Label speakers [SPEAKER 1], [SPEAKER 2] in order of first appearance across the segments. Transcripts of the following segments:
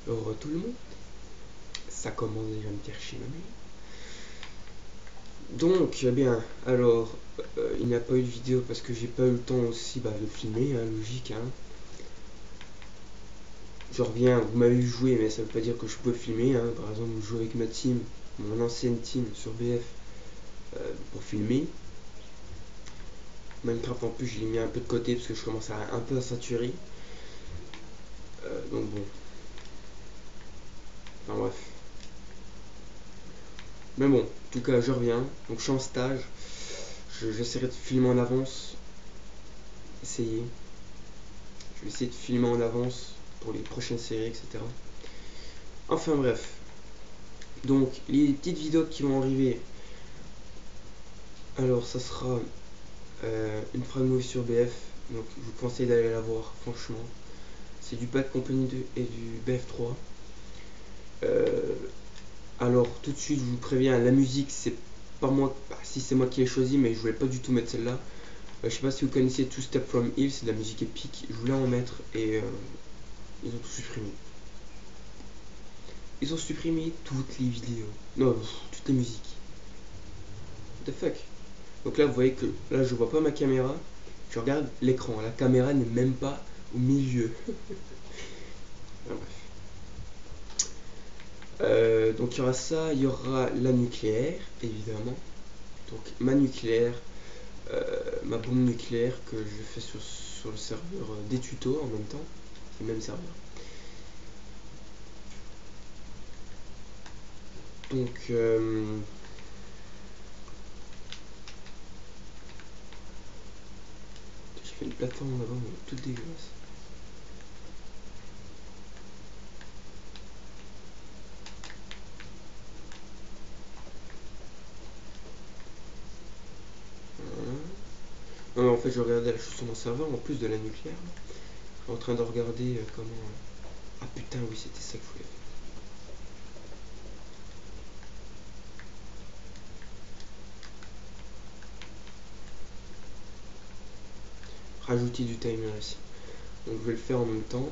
[SPEAKER 1] Alors tout le monde, ça commence déjà à me faire chier. Donc, eh bien, alors, il n'y a pas eu de vidéo parce que j'ai pas eu le temps aussi de filmer, hein, logique. Hein. Je reviens, vous m'avez vu jouer, mais ça veut pas dire que je peux filmer. Hein. Par exemple, je joue avec ma team, mon ancienne team sur BF pour filmer. Minecraft en plus, je l'ai mis un peu de côté parce que je commence à un peu à saturer. Donc bon. Enfin bref. Mais bon, en tout cas, je reviens. Donc je suis en stage. J'essaierai de filmer en avance. Essayer. Je vais essayer de filmer en avance pour les prochaines séries, etc. Enfin bref. Donc les petites vidéos qui vont arriver. Alors ça sera une frag movie sur BF. Donc je vous conseille d'aller la voir, franchement. C'est du Bad Company 2 et du BF3. Alors tout de suite je vous préviens, la musique c'est pas moi, si c'est moi qui l'ai choisi, mais je voulais pas du tout mettre celle-là. Je sais pas si vous connaissez Two Step From Hill, c'est de la musique épique, je voulais en mettre et ils ont tout supprimé. Ils ont supprimé toutes les vidéos, non, toutes les musiques. What the fuck. Donc là vous voyez que là je vois pas ma caméra, je regarde l'écran, la caméra n'est même pas au milieu. Bref. Donc il y aura ça, il y aura la nucléaire, évidemment. Donc ma nucléaire, ma bombe nucléaire que je fais sur le serveur des tutos en même temps, le même serveur. Donc j'ai fait une plateforme en avant, toute dégueulasse. Non, mais en fait, je regardais la chose sur mon serveur en plus de la nucléaire. Je suis en train de regarder comment. Ah putain, oui, c'était ça que je voulais faire. Rajouter du timer ici. Donc, je vais le faire en même temps.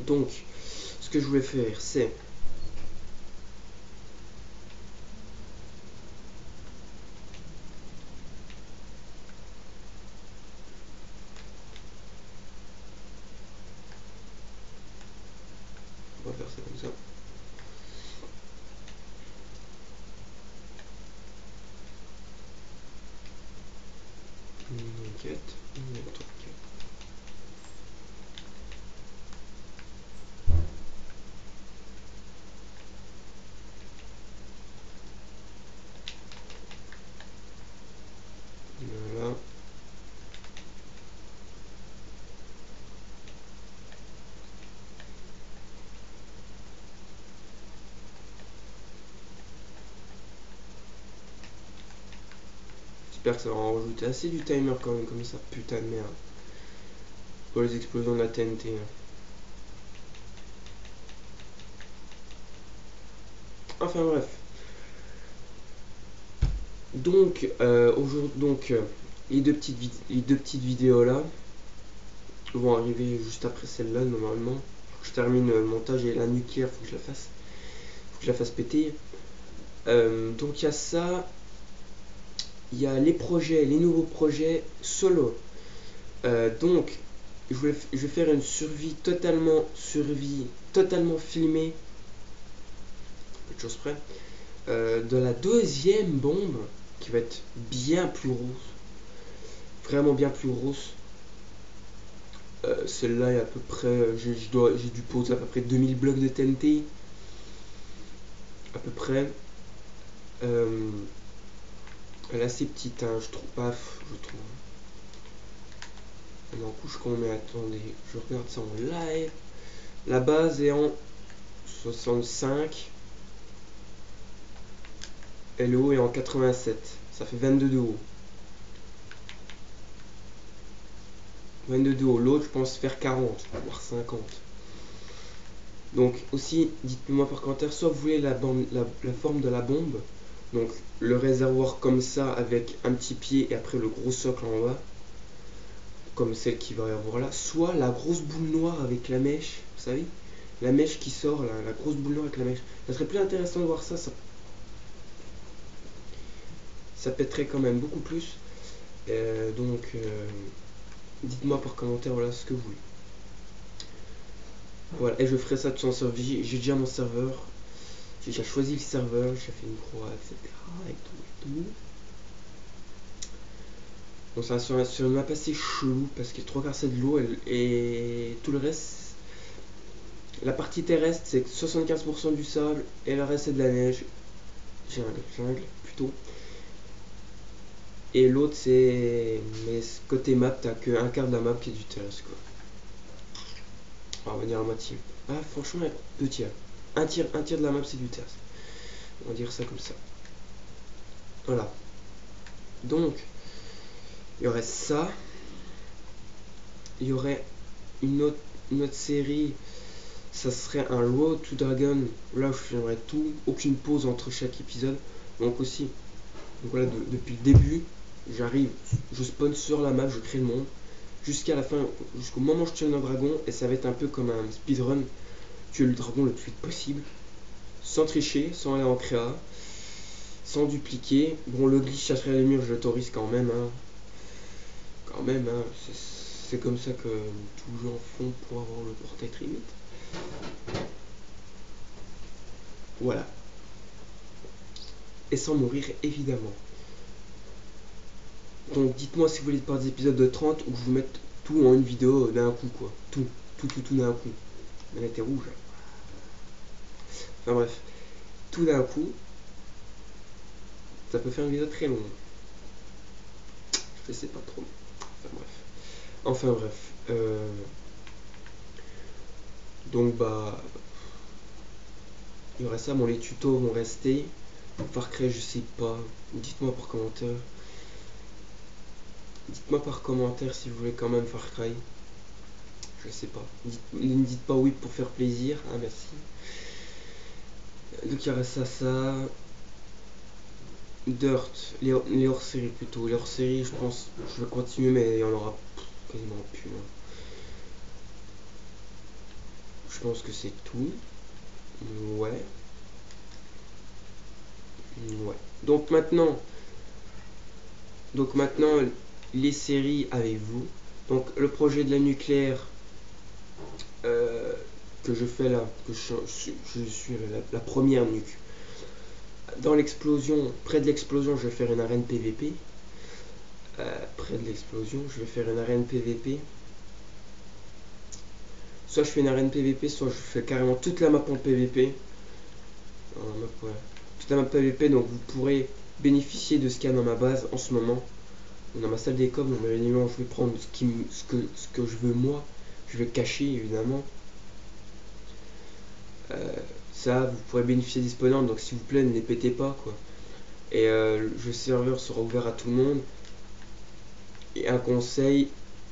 [SPEAKER 1] Donc, ce que je voulais faire, c'est. On va faire ça comme ça. Une enquête, une enquête. Voilà. J'espère que ça va en rajouter assez du timer quand même, comme ça, putain de merde. Pour les explosions de la TNT. Hein. Enfin bref. Donc, les deux petites vidéos là vont arriver juste après celle-là normalement. Faut que je termine le montage et la nucléaire, faut que je la fasse. Faut que je la fasse péter. Donc il y a ça. Il y a les projets, les nouveaux projets solo. Donc, je vais faire une survie totalement filmée. Peu de choses près. De la deuxième bombe qui va être bien plus rousse. Vraiment bien plus rousse. Celle-là est à peu près. J'ai dû poser à peu près 2000 blocs de TNT. À peu près. Elle est assez petite, hein, je trouve pas. Je trouve. Elle est en couche combien? Attendez, je regarde ça en live. La base est en 65. Et le haut est en 87. Ça fait 22 de haut. 22 de haut. L'autre, je pense faire 40, voire 50. Donc, aussi, dites-moi par commentaire, soit vous voulez la forme de la bombe, donc le réservoir comme ça, avec un petit pied et après le gros socle en bas, comme celle qu'il va y avoir là, soit la grosse boule noire avec la mèche, vous savez, la mèche qui sort, la grosse boule noire avec la mèche. Ça serait plus intéressant de voir ça, ça pèterait quand même beaucoup plus. Donc, dites-moi par commentaire, voilà ce que vous voulez. Voilà, et je ferai ça tout en serveur. J'ai déjà mon serveur, j'ai déjà choisi le serveur, j'ai fait une croix, etc. Et tout. Donc ça sur une map assez chelou parce que 3/4 c'est de l'eau et tout le reste, la partie terrestre c'est 75% du sable et le reste c'est de la neige, jungle plutôt. Et l'autre c'est, mais côté map t'as que un quart de la map qui est du terrestre quoi. On va dire à moitié. Ah franchement deux tiers. Un tiers de la map c'est du terrestre. On va dire ça comme ça. Voilà. Donc il y aurait ça. Il y aurait une autre série, ça serait un Road to Dragon. Là, je filmerais tout, aucune pause entre chaque épisode. Donc aussi, donc voilà, depuis le début, j'arrive, je spawn sur la map, je crée le monde, jusqu'à la fin, jusqu'au moment où je tue un dragon, et ça va être un peu comme un speedrun, tuer le dragon le plus vite possible, sans tricher, sans aller en créa, sans dupliquer. Bon, le glitch, ça serait les murs, je l'autorise quand même, hein. Quand même, hein, c'est comme ça que tous les gens font pour avoir le portrait limite. Voilà. Et sans mourir, évidemment. Donc dites-moi si vous voulez pas des épisodes de 30 où je vous mette tout en une vidéo d'un coup, quoi. Tout d'un coup. Elle était rouge. Enfin bref. Tout d'un coup. Ça peut faire une vidéo très longue. Je sais pas trop. Enfin bref. Donc bah. Il y aurait ça. Bon, les tutos vont rester. Far Cry, je sais pas. Dites-moi par commentaire. Dites-moi par commentaire si vous voulez quand même Far Cry. Je sais pas. Ne dites pas oui pour faire plaisir. Ah merci. Donc il y aurait ça. Dirt, les hors-séries plutôt. Les hors-séries, je pense, je vais continuer, mais il y en aura quasiment plus. Hein. Je pense que c'est tout. Ouais. Ouais. Donc maintenant, les séries avec vous. Donc le projet de la nucléaire que je fais là, que je suis la première nuque. Dans l'explosion, près de l'explosion, je vais faire une arène PVP. Près de l'explosion, je vais faire une arène PVP. Soit je fais une arène PVP, soit je fais carrément toute la map en PVP. Ouais. Toute la map PVP, donc vous pourrez bénéficier de ce qu'il y a dans ma base en ce moment. Dans ma salle des coms, dans mes éléments, je vais prendre ce que je veux moi. Je vais cacher évidemment. Ça, vous pourrez bénéficier des spawners, donc s'il vous plaît, ne les pétez pas quoi. Et le serveur sera ouvert à tout le monde. Et un conseil,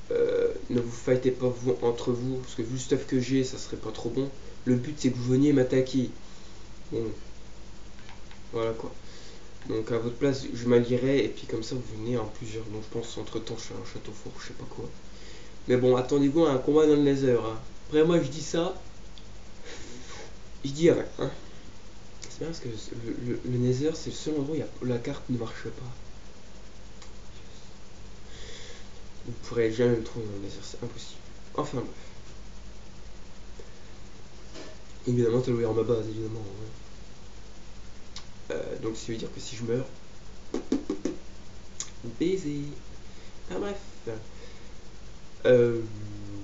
[SPEAKER 1] ne vous fightez pas entre vous, parce que vu le stuff que j'ai, ça serait pas trop bon. Le but c'est que vous veniez m'attaquer. Bon, voilà quoi. Donc à votre place, je m'allierai et puis comme ça vous venez en plusieurs. Donc je pense entre temps je fais un château fort, je sais pas quoi. Mais bon, attendez-vous à un combat dans le laser. Hein. Après moi je dis ça, je dis rien. Hein. C'est bien parce que le Nether c'est le seul endroit où la carte ne marche pas. Vous pourrez jamais le trouver dans le Nether, c'est impossible. Enfin bref. Évidemment, t'as l'ouvert ma base, évidemment. Hein. Donc ça veut dire que si je meurs, baiser. Ah bref.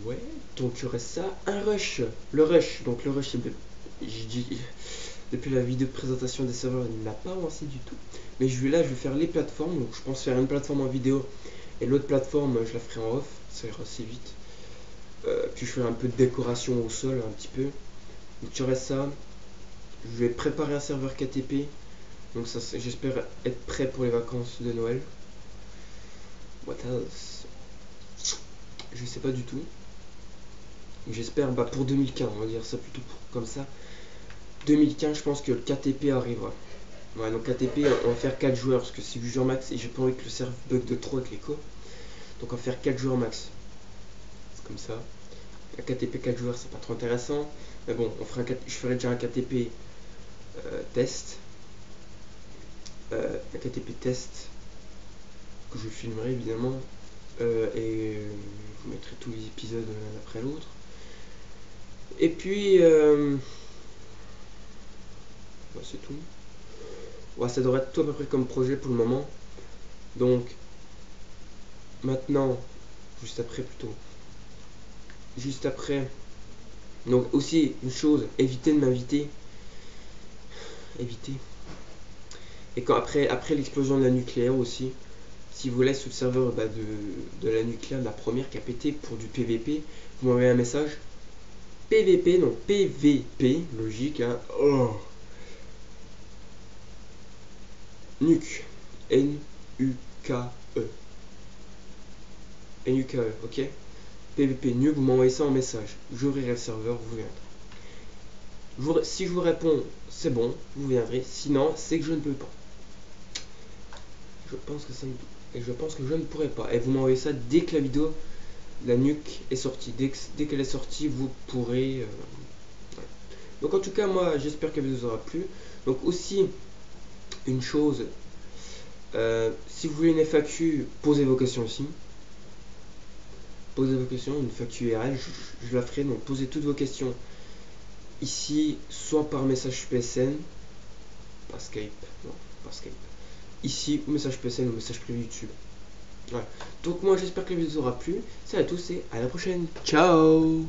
[SPEAKER 1] Ouais. Donc il y aurait ça. Un rush. Le rush. Donc le rush, j'ai dit depuis la vidéo de présentation des serveurs, il n'a pas avancé du tout. Mais je vais faire les plateformes. Donc je pense faire une plateforme en vidéo et l'autre plateforme, je la ferai en off. Ça ira assez vite. Puis je ferai un peu de décoration au sol, un petit peu. Donc il y aurait ça. Je vais préparer un serveur KTP. Donc ça, j'espère être prêt pour les vacances de Noël. What else? Je sais pas du tout. J'espère pour 2015, on va dire ça plutôt comme ça. 2015, je pense que le KTP arrivera. Ouais, donc KTP, on va faire 4 joueurs parce que c'est 8 joueurs max et j'ai pas envie que le serveur bug de trop avec les co. Donc on va faire 4 joueurs max. comme ça. Un KTP 4 joueurs, c'est pas trop intéressant. Mais bon, je ferai déjà un KTP test. Un KTP test que je filmerai évidemment. Et je vous mettrai tous les épisodes l'un après l'autre. Et puis, bah, c'est tout. Ouais, ça devrait être tout à peu près comme projet pour le moment. Donc, maintenant, juste après plutôt. Juste après. Donc, aussi, une chose, évitez de m'inviter. Évitez. Et quand après l'explosion de la nucléaire aussi, si vous laissez sur le serveur de la nucléaire, de la première qui a pété pour du PVP, vous m'envoyez un message. PVP, non, PVP, logique, hein. Oh. Nuke. N-U-K-E. N-U-K-E, ok. PVP Nuke, vous m'envoyez ça en message. J'ouvrirai le serveur, vous viendrez. Si je vous réponds, c'est bon, vous viendrez. Sinon, c'est que je ne peux pas. Je pense que je ne pourrai pas. Et vous m'envoyez ça dès que la vidéo, la nuque est sortie. Dès qu'elle est sortie, vous pourrez. Voilà. Donc en tout cas, moi, j'espère qu'elle vous aura plu. Donc aussi, une chose, si vous voulez une FAQ, posez vos questions aussi. Posez vos questions, une FAQ IRL, je la ferai. Donc posez toutes vos questions ici, soit par message PSN, pas Skype, non, pas Skype. Ici, ou message PSN ou message privé YouTube. Voilà. Donc moi j'espère que la vidéo vous aura plu. Salut à tous et à la prochaine. Ciao.